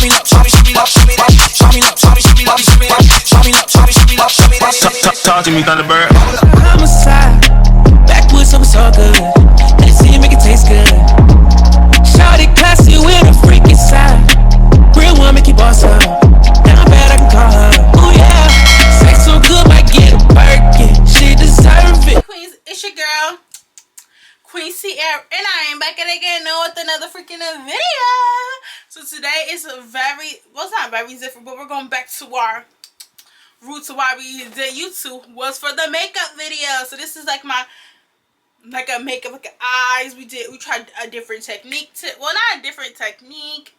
Talk to me, Thunderbird. Homicide, backwoods, so it's all good. Let it see you make it taste good. Shawty classy with a freaky side. Real woman keep boss up. Now bad I can call her. Oh yeah, sex so good might get a Birkin. She deserve it. Queens, it's your girl, Queen Cierra, and I am back at it again with another freaking video. So today is a very, well, it's not very different, but we're going back to our roots of why we did YouTube was for the makeup video. So this is like my a makeup, like eyes. We tried a different technique well, not a different technique,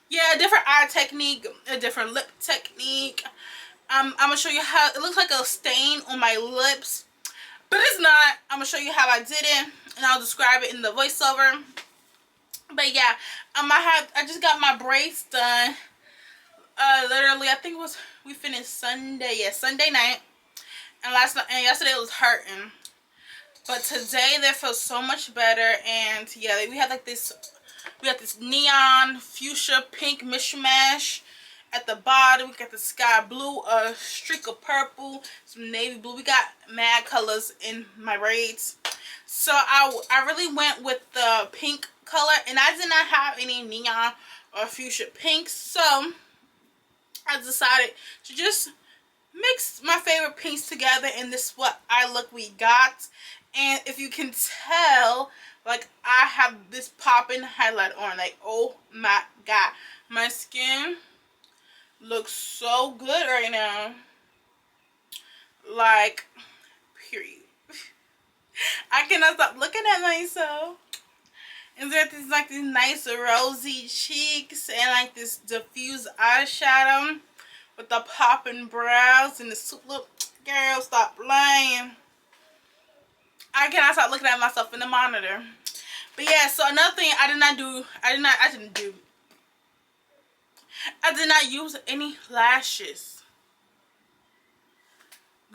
yeah, a different eye technique, a different lip technique. I'm gonna show you how it looks like a stain on my lips, but it's not. I'm gonna show you how I did it, and I'll describe it in the voiceover. But yeah, I just got my braids done. Literally, I think it was, we finished Sunday, yeah, Sunday night, and yesterday it was hurting, but today they feel so much better. And yeah, we had this neon fuchsia pink mishmash at the bottom. We got the sky blue, a streak of purple, some navy blue. We got mad colors in my braids, so I really went with the pink color, and I did not have any neon or fuchsia pink, so I decided to just mix my favorite pinks together, and this is what eye look we got. And if you can tell, like, I have this popping highlight on, like, oh my god, my skin looks so good right now, like, period. I cannot stop looking at myself. And there's these nice rosy cheeks and like this diffused eyeshadow with the popping brows and the soup look. Girl, stop lying. I cannot stop looking at myself in the monitor. But yeah, so another thing I did not use any lashes.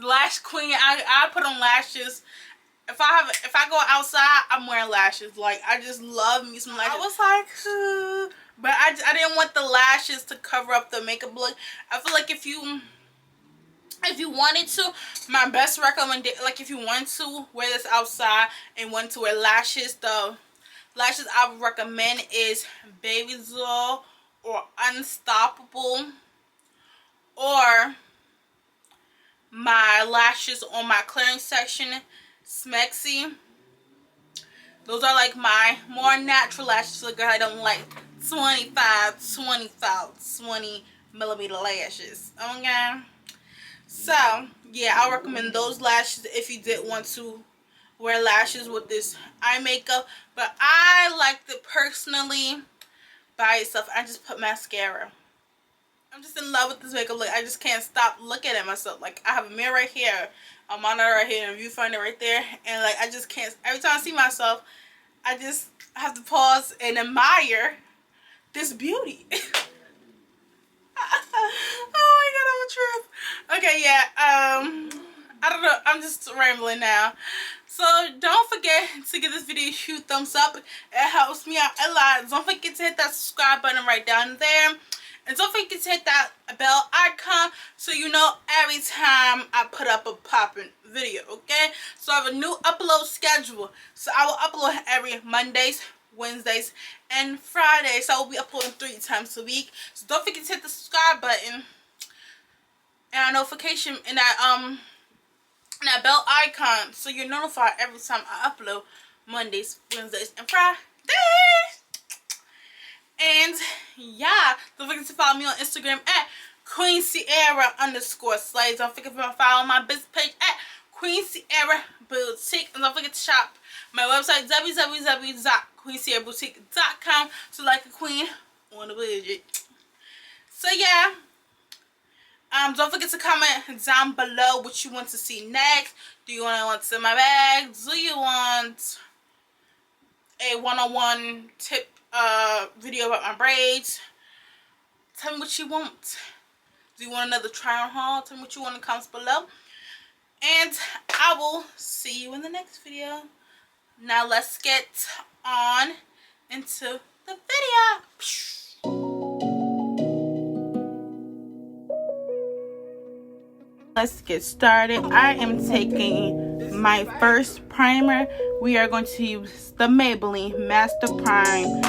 Lash queen, I put on lashes. If I go outside, I'm wearing lashes. Like, I just love me some lashes. I was like, but I didn't want the lashes to cover up the makeup look. I feel like if you wanted to, my best recommendation, like if you want to wear this outside and want to wear lashes, the lashes I would recommend is Baby Zoe or Unstoppable, or my lashes on my clearance section, Smexy. Those are like my more natural lashes. Like, I don't like 20 millimeter lashes. Okay, so yeah, I recommend those lashes if you did want to wear lashes with this eye makeup. But I liked it personally by itself. I just put mascara. I'm just in love with this makeup look. I just can't stop looking at myself. Like, I have a mirror right here, a monitor right here, and a viewfinder right there, and like, I just can't. Every time I see myself, I just have to pause and admire this beauty. Oh my god, I'm a trip. Okay, yeah. I don't know. I'm just rambling now. So don't forget to give this video a huge thumbs up. It helps me out a lot. Don't forget to hit that subscribe button right down there. And don't forget to hit that bell icon so you know every time I put up a popping video, okay? So I have a new upload schedule. So I will upload every Mondays, Wednesdays, and Fridays. So I will be uploading 3 times a week. So don't forget to hit the subscribe button and a notification and that bell icon so you're notified every time I upload Mondays, Wednesdays, and Fridays. And yeah, don't forget to follow me on Instagram at Queen Cierra _slays. Don't forget to follow my business page at Queen Cierra Boutique. And don't forget to shop my website www.queencierraboutique.com to like a queen on a budget. So yeah, don't forget to comment down below what you want to see next. Do you want to see my bag? Do you want a one-on-one tip video about my braids? Tell me what you want. Do you want another try on haul? Tell me what you want in the comments below. And I will see you in the next video. Now let's get on into the video. Let's get started. I am taking my first primer. We are going to use the Maybelline Master Prime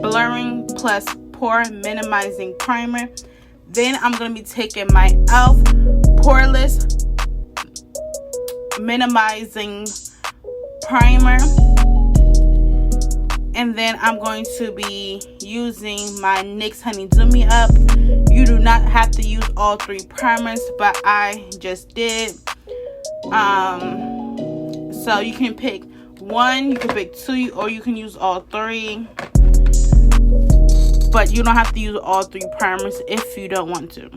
Blurring Plus Pore Minimizing Primer. Then I'm going to be taking my e.l.f. Poreless Minimizing Primer. And then I'm going to be using my NYX Honey Do Me Up. You do not have to use all three primers, but I just did. So you can pick one, you can pick two, or you can use all three. But you don't have to use all three primers if you don't want to.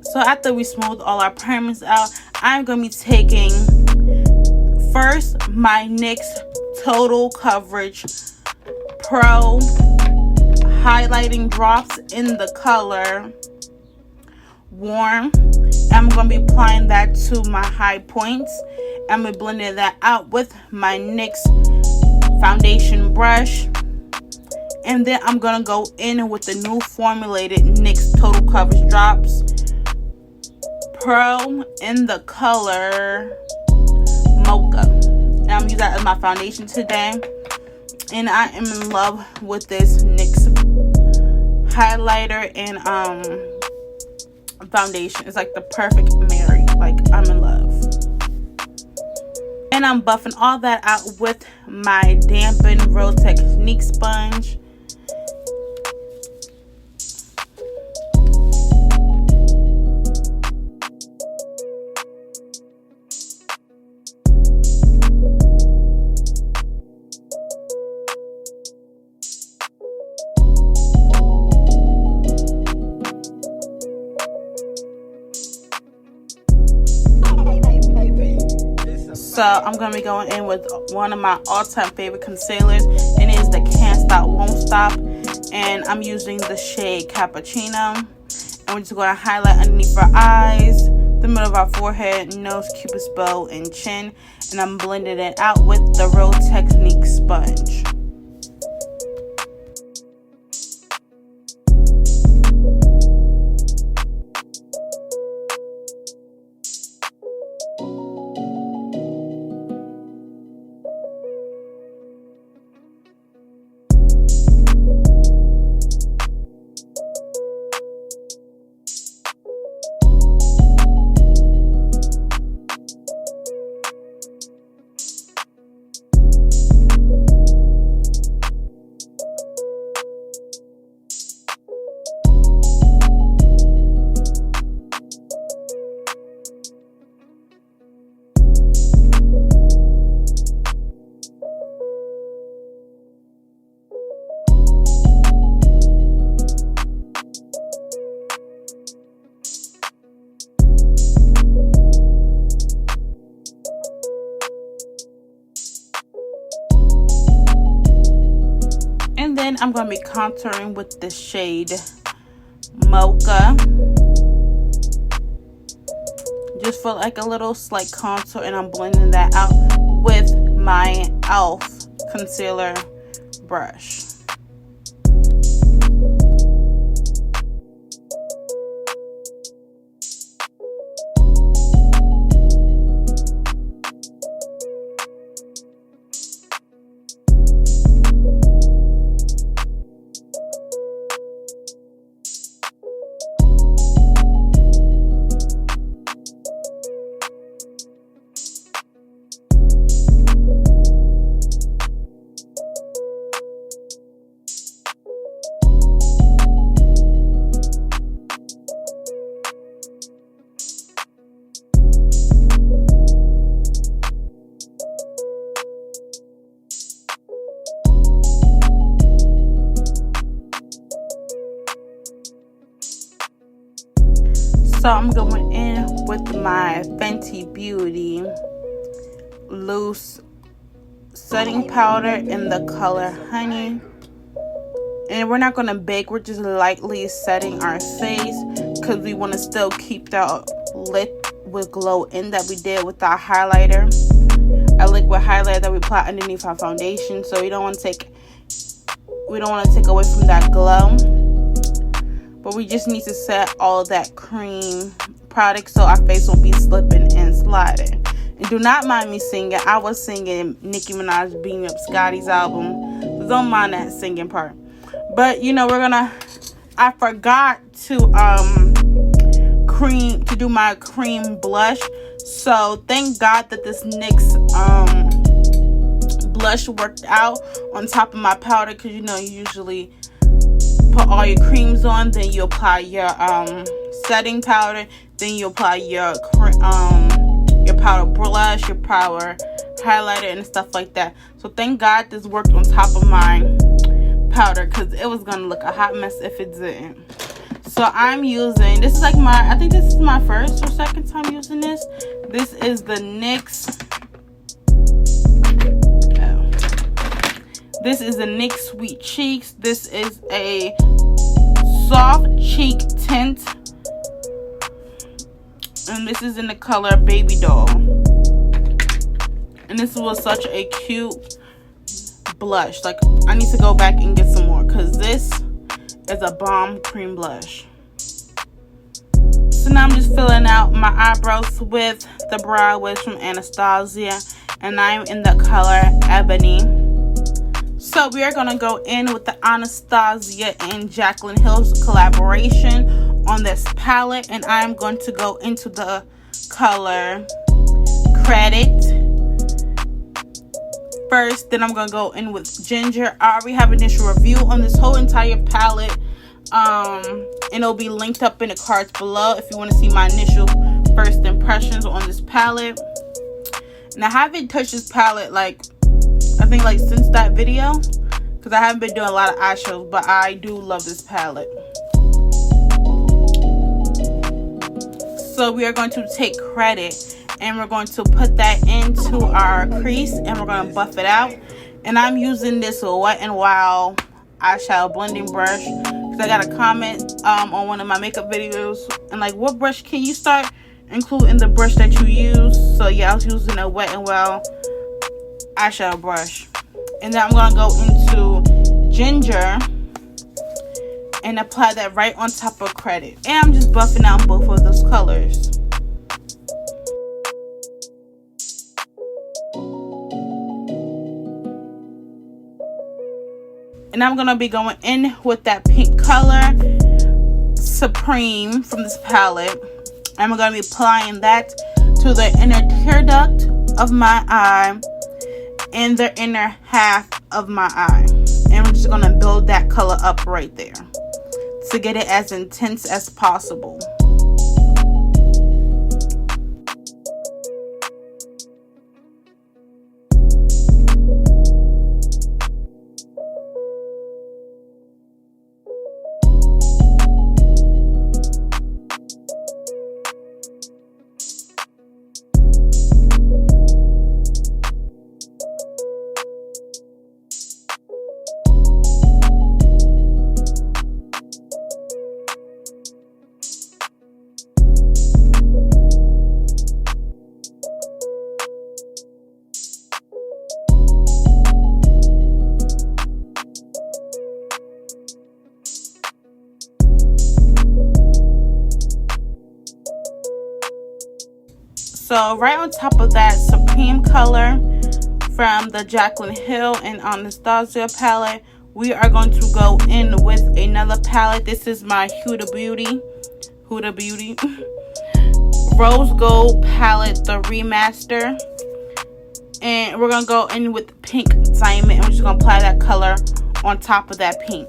So after we smooth all our primers out, I'm going to be taking first my NYX Total Coverage Pro highlighting drops in the color Warm. I'm going to be applying that to my high points. I'm going to be blending that out with my NYX foundation brush. And then I'm going to go in with the new formulated NYX Total Coverage Drops Pro in the color Mocha. And I'm using that as my foundation today. And I am in love with this NYX highlighter and foundation. It's like the perfect marry. Like, I'm in love. And I'm buffing all that out with my dampened Real Technique sponge. So I'm going to be going in with one of my all-time favorite concealers, and it is the Can't Stop Won't Stop, and I'm using the shade Cappuccino. And we're just going to highlight underneath our eyes, the middle of our forehead, nose, cupid's bow, and chin, and I'm blending it out with the Real Technique sponge. Then I'm going to be contouring with the shade Mocha. Just for like a little slight contour, and I'm blending that out with my e.l.f. concealer brush. So I'm going in with my Fenty Beauty loose setting powder in the color Honey. And we're not going to bake, we're just lightly setting our face because we want to still keep that liquid glow in that we did with our highlighter. A liquid highlighter that we apply underneath our foundation, so we don't want to take away from that glow. but we just need to set all that cream product so our face won't be slipping and sliding. And do not mind me singing. I was singing Nicki Minaj Beam Up Scotty's album, so don't mind that singing part. But you know, I forgot to do my cream blush, so thank God that this NYX blush worked out on top of my powder, because you know, you usually put all your creams on, then you apply your setting powder, then you apply your powder blush, your powder highlighter, and stuff like that. So thank God this worked on top of my powder, because it was gonna look a hot mess if it didn't. So I'm using, this is like I think this is my first or second time using this. This is the NYX, this is the NYX Sweet Cheeks. This is a soft cheek tint, and this is in the color Baby Doll. And this was such a cute blush. Like, I need to go back and get some more, because this is a bomb cream blush. So now I'm just filling out my eyebrows with the brow wish from Anastasia, and I'm in the color Ebony. So we are going to go in with the Anastasia and Jaclyn Hill's collaboration on this palette, and I'm going to go into the color Credit first. Then I'm going to go in with Ginger. I already have an initial review on this whole entire palette, and it'll be linked up in the cards below if you want to see my initial first impressions on this palette. And I haven't touched this palette I think since that video, because I haven't been doing a lot of eyeshadows, but I do love this palette. So we are going to take Credit, and we're going to put that into our crease, and we're going to buff it out. And I'm using this Wet n Wild eyeshadow blending brush, because I got a comment on one of my makeup videos, and what brush can you start including the brush that you use? So yeah, I was using a Wet n Wild eyeshadow brush. And then I'm going to go into Ginger and apply that right on top of Credit. And I'm just buffing out both of those colors. And I'm going to be going in with that pink color, Supreme, from this palette. And I'm going to be applying that to the inner tear duct of my eye and the inner half of my eye. And I'm just going to build that color up right there to get it as intense as possible. So right on top of that Supreme color from the Jaclyn Hill and Anastasia palette, we are going to go in with another palette. This is my Hude Beauty Rose Gold palette, the remaster. And we're going to go in with Pink Diamond, and we're just going to apply that color on top of that pink.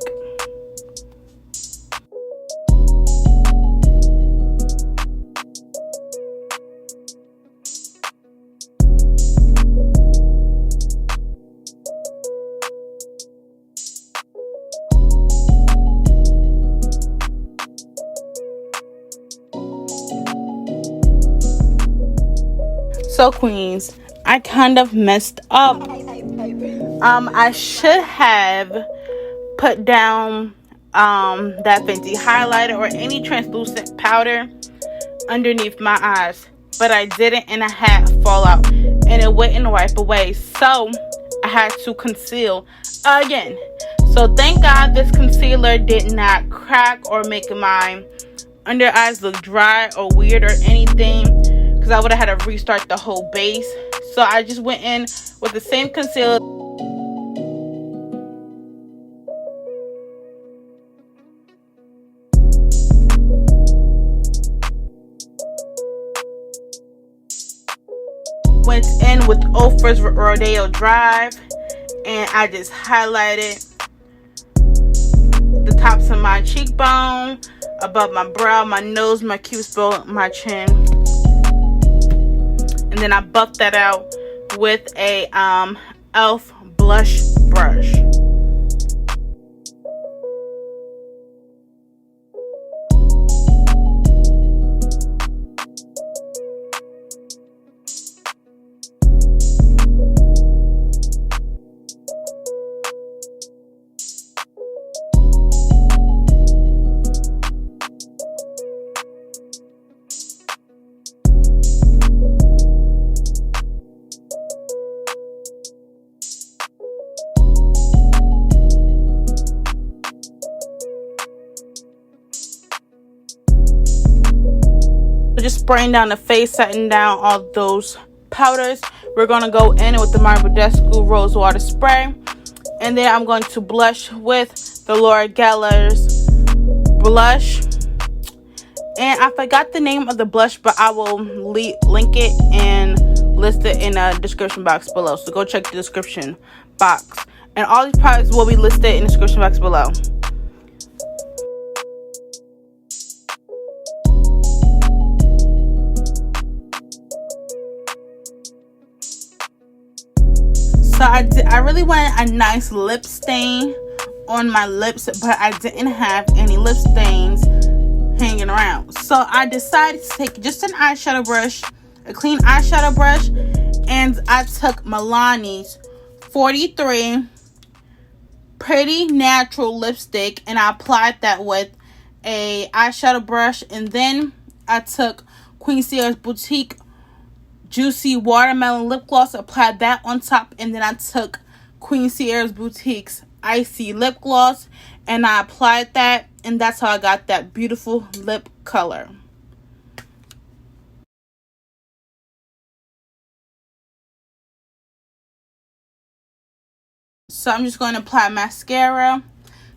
So queens, I kind of messed up. I should have put down that Fenty highlighter or any translucent powder underneath my eyes, but I didn't, and I had fallout and it wouldn't wipe away, so I had to conceal again. So thank God this concealer did not crack or make my under eyes look dry or weird or anything, because I would have had to restart the whole base. So I just went in with the same concealer. Went in with Ofra's Rodeo Drive, and I just highlighted the tops of my cheekbone, above my brow, my nose, my cupid's, my chin, and then I buffed that out with a elf blush brush. Just spraying down the face, setting down all those powders. We're going to go in with the Badescu Rosewater spray, and then I'm going to blush with the Laura Geller's blush. And I forgot the name of the blush, but I will link it and list it in the description box below, so go check the description box, and all these products will be listed in the description box below. So I really wanted a nice lip stain on my lips, but I didn't have any lip stains hanging around. So I decided to take just an eyeshadow brush, a clean eyeshadow brush, and I took Milani's 43 Pretty Natural lipstick, and I applied that with a eyeshadow brush, and then I took Cierra Boutique Juicy Watermelon lip gloss, applied that on top, and then I took Cierra Boutique's Icy lip gloss and I applied that, and that's how I got that beautiful lip color. So I'm just going to apply mascara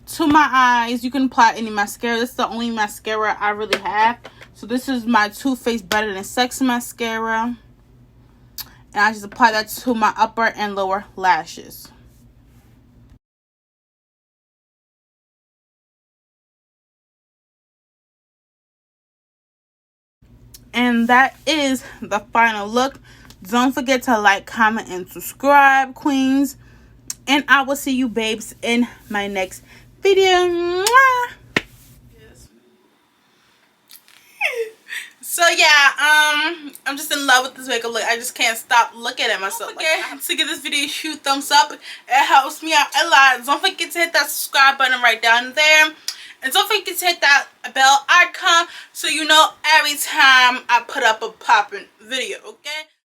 to my eyes. You can apply any mascara. This is the only mascara I really have. So this is my Too Faced Better Than Sex mascara. And I just apply that to my upper and lower lashes. And that is the final look. Don't forget to like, comment, and subscribe, queens. And I will see you babes in my next video. Mwah! Yes. So yeah, I'm just in love with this makeup look. I just can't stop looking at myself. Don't forget to give this video a huge thumbs up. It helps me out a lot. Don't forget to hit that subscribe button right down there. And don't forget to hit that bell icon so you know every time I put up a popping video, okay?